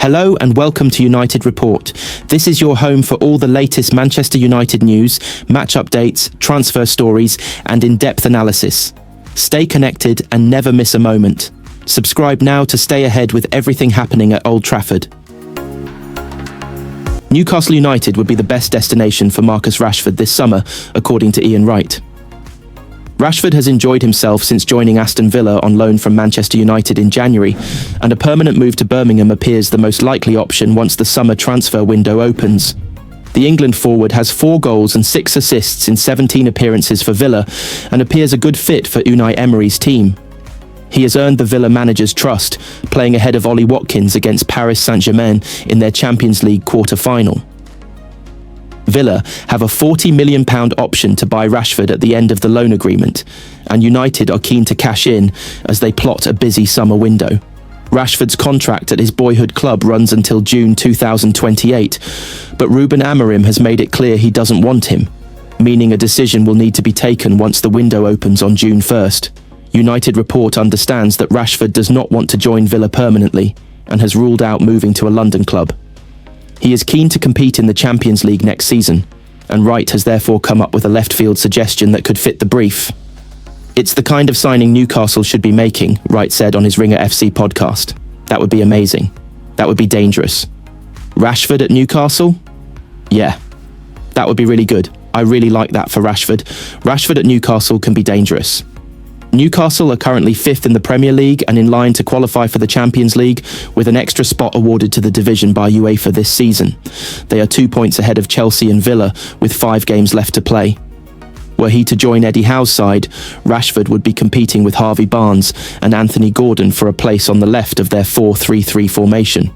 Hello and welcome to United Report. This is your home for all the latest Manchester United news, match updates, transfer stories, and in-depth analysis. Stay connected and never miss a moment. Subscribe now to stay ahead with everything happening at Old Trafford. Newcastle United would be the best destination for Marcus Rashford this summer, according to Ian Wright. Rashford has enjoyed himself since joining Aston Villa on loan from Manchester United in January, and a permanent move to Birmingham appears the most likely option once the summer transfer window opens. The England forward has 4 goals and 6 assists in 17 appearances for Villa and appears a good fit for Unai Emery's team. He has earned the Villa manager's trust, playing ahead of Ollie Watkins against Paris Saint-Germain in their Champions League quarter-final. Villa have a £40 million option to buy Rashford at the end of the loan agreement, and United are keen to cash in as they plot a busy summer window. Rashford's contract at his boyhood club runs until June 2028, but Ruben Amorim has made it clear he doesn't want him, meaning a decision will need to be taken once the window opens on June 1st. United Report understands that Rashford does not want to join Villa permanently and has ruled out moving to a London club. He is keen to compete in the Champions League next season, and Wright has therefore come up with a left-field suggestion that could fit the brief. "It's the kind of signing Newcastle should be making," Wright said on his Ringer FC podcast. "That would be amazing. That would be dangerous. Rashford at Newcastle? Yeah, that would be really good. I really like that for Rashford. Rashford at Newcastle can be dangerous." Newcastle are currently 5th in the Premier League and in line to qualify for the Champions League, with an extra spot awarded to the division by UEFA this season. They are 2 points ahead of Chelsea and Villa, with 5 games left to play. Were he to join Eddie Howe's side, Rashford would be competing with Harvey Barnes and Anthony Gordon for a place on the left of their 4-3-3 formation.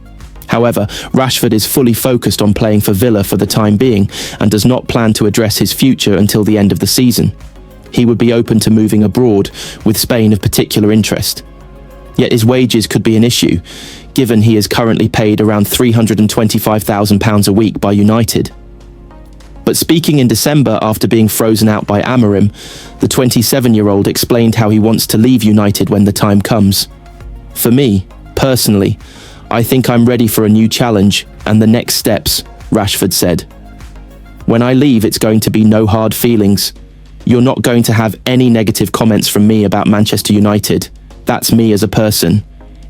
However, Rashford is fully focused on playing for Villa for the time being and does not plan to address his future until the end of the season. He would be open to moving abroad, with Spain of particular interest. Yet his wages could be an issue, given he is currently paid around £325,000 a week by United. But speaking in December after being frozen out by Amorim, the 27-year-old explained how he wants to leave United when the time comes. "For me, personally, I think I'm ready for a new challenge and the next steps," Rashford said. "When I leave, it's going to be no hard feelings. You're not going to have any negative comments from me about Manchester United. That's me as a person.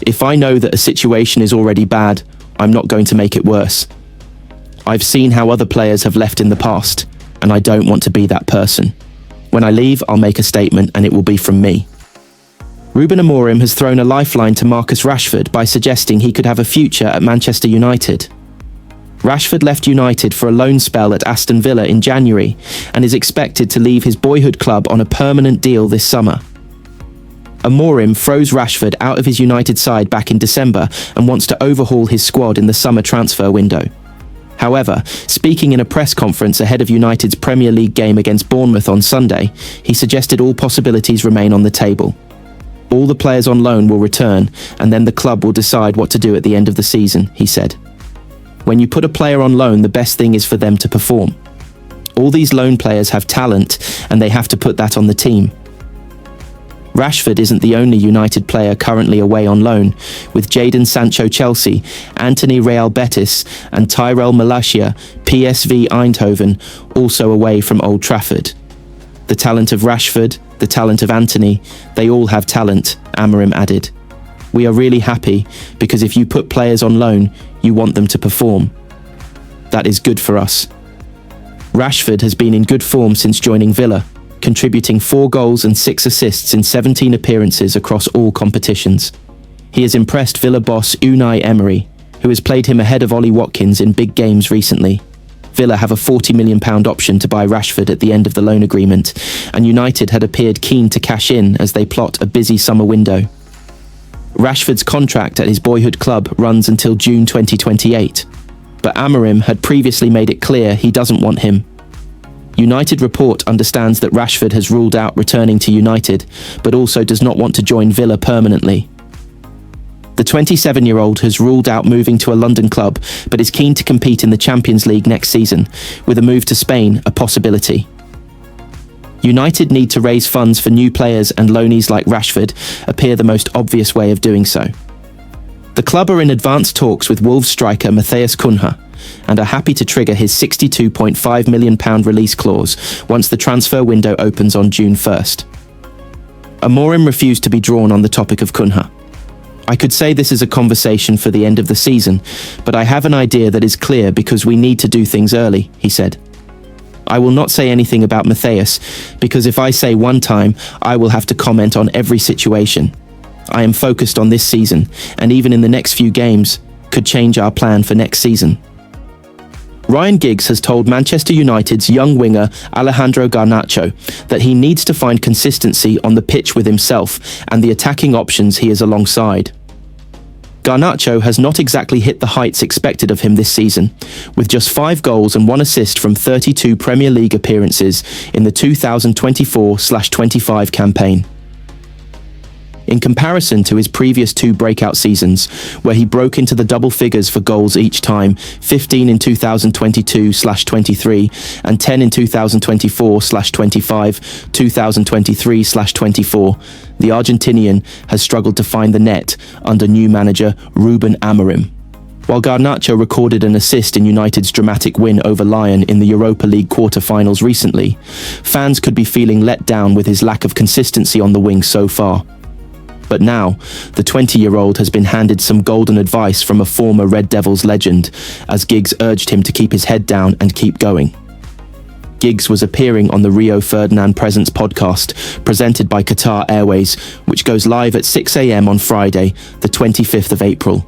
If I know that a situation is already bad, I'm not going to make it worse. I've seen how other players have left in the past, and I don't want to be that person. When I leave, I'll make a statement and it will be from me." Ruben Amorim has thrown a lifeline to Marcus Rashford by suggesting he could have a future at Manchester United. Rashford left United for a loan spell at Aston Villa in January and is expected to leave his boyhood club on a permanent deal this summer. Amorim froze Rashford out of his United side back in December and wants to overhaul his squad in the summer transfer window. However, speaking in a press conference ahead of United's Premier League game against Bournemouth on Sunday, he suggested all possibilities remain on the table. "All the players on loan will return, and then the club will decide what to do at the end of the season," he said. "When you put a player on loan, the best thing is for them to perform. All these loan players have talent, and they have to put that on the team." Rashford isn't the only United player currently away on loan, with Jadon Sancho Chelsea, Antony Real Betis, and Tyrell Malacia PSV Eindhoven also away from Old Trafford. "The talent of Rashford, the talent of Antony, they all have talent," Amorim added. "We are really happy because if you put players on loan, you want them to perform. That is good for us." Rashford has been in good form since joining Villa, contributing 4 goals and 6 assists in 17 appearances across all competitions. He has impressed Villa boss Unai Emery, who has played him ahead of Ollie Watkins in big games recently. Villa have a £40 million option to buy Rashford at the end of the loan agreement, and United had appeared keen to cash in as they plot a busy summer window. Rashford's contract at his boyhood club runs until June 2028, but Amorim had previously made it clear he doesn't want him. United Report understands that Rashford has ruled out returning to United, but also does not want to join Villa permanently. The 27-year-old has ruled out moving to a London club, but is keen to compete in the Champions League next season, with a move to Spain a possibility. United need to raise funds for new players, and loanees like Rashford appear the most obvious way of doing so. The club are in advanced talks with Wolves striker Matheus Cunha and are happy to trigger his £62.5 million release clause once the transfer window opens on June 1st. Amorim refused to be drawn on the topic of Cunha. I could say this is a conversation for the end of the season, but I have an idea that is clear because we need to do things early, he said. I will not say anything about Matheus, because if I say one time, I will have to comment on every situation. I am focused on this season, and even in the next few games, could change our plan for next season. Ryan Giggs has told Manchester United's young winger Alejandro Garnacho that he needs to find consistency on the pitch with himself and the attacking options he is alongside. Garnacho has not exactly hit the heights expected of him this season, with just 5 goals and 1 assist from 32 Premier League appearances in the 2024-25 campaign. In comparison to his previous 2 breakout seasons, where he broke into the double figures for goals each time, 15 in 2022-23 and 10 in 2024-25, 2023-24, the Argentinian has struggled to find the net under new manager Ruben Amorim. While Garnacho recorded an assist in United's dramatic win over Lyon in the Europa League quarter-finals recently, fans could be feeling let down with his lack of consistency on the wing so far. But now, the 20-year-old has been handed some golden advice from a former Red Devils legend, as Giggs urged him to keep his head down and keep going. Giggs was appearing on the Rio Ferdinand Presents podcast, presented by Qatar Airways, which goes live at 6 a.m. on Friday, the 25th of April.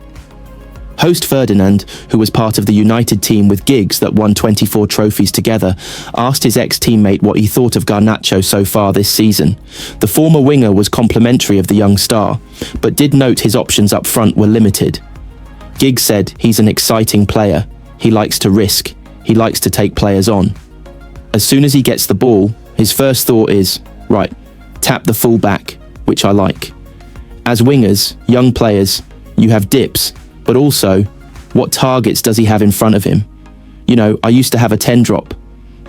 Host Ferdinand, who was part of the United team with Giggs that won 24 trophies together, asked his ex-teammate what he thought of Garnacho so far this season. The former winger was complimentary of the young star, but did note his options up front were limited. Giggs said he's an exciting player. He likes to risk. He likes to take players on. As soon as he gets the ball, his first thought is, right, tap the full back, which I like. As wingers, young players, you have dips, but also, what targets does he have in front of him? You know, I used to have a 10 drop.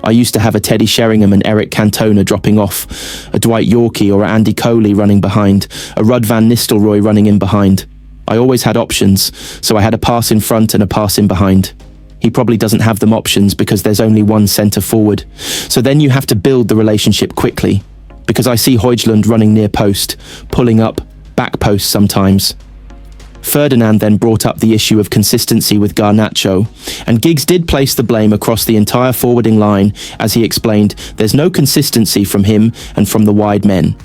I used to have a Teddy Sheringham and Eric Cantona dropping off, a Dwight Yorkie or a Andy Coley running behind, a Ruud van Nistelrooy running in behind. I always had options, so I had a pass in front and a pass in behind. He probably doesn't have them options because there's only one centre forward. So then you have to build the relationship quickly, because I see Højlund running near post, pulling up, back post sometimes. Ferdinand then brought up the issue of consistency with Garnacho, and Giggs did place the blame across the entire forwarding line as he explained there's no consistency from him and from the wide men.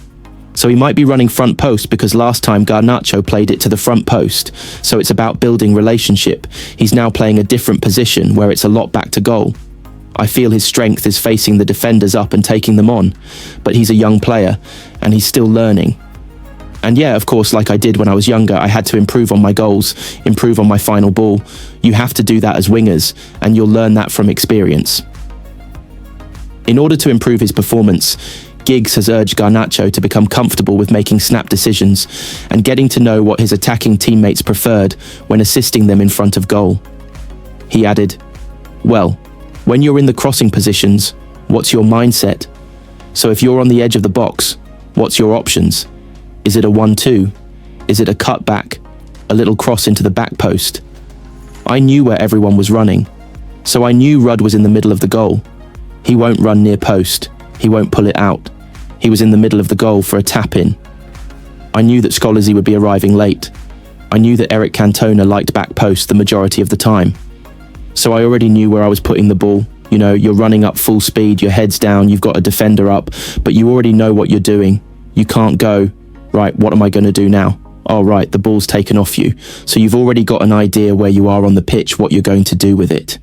So he might be running front post because last time Garnacho played it to the front post, so it's about building relationship. He's now playing a different position where it's a lot back to goal. I feel his strength is facing the defenders up and taking them on, but he's a young player and he's still learning. And yeah, of course, like I did when I was younger, I had to improve on my goals, improve on my final ball. You have to do that as wingers, and you'll learn that from experience. In order to improve his performance, Giggs has urged Garnacho to become comfortable with making snap decisions and getting to know what his attacking teammates preferred when assisting them in front of goal. He added, well, when you're in the crossing positions, what's your mindset? So if you're on the edge of the box, what's your options? Is it a 1-2? Is it a cut back? A little cross into the back post? I knew where everyone was running, so I knew Ruud was in the middle of the goal. He won't run near post. He won't pull it out. He was in the middle of the goal for a tap-in. I knew that Scholesy would be arriving late. I knew that Eric Cantona liked back post the majority of the time. So I already knew where I was putting the ball. You know, you're running up full speed, your head's down, you've got a defender up, but you already know what you're doing. You can't go, right, what am I going to do now? Oh, right, the ball's taken off you. So you've already got an idea where you are on the pitch, what you're going to do with it.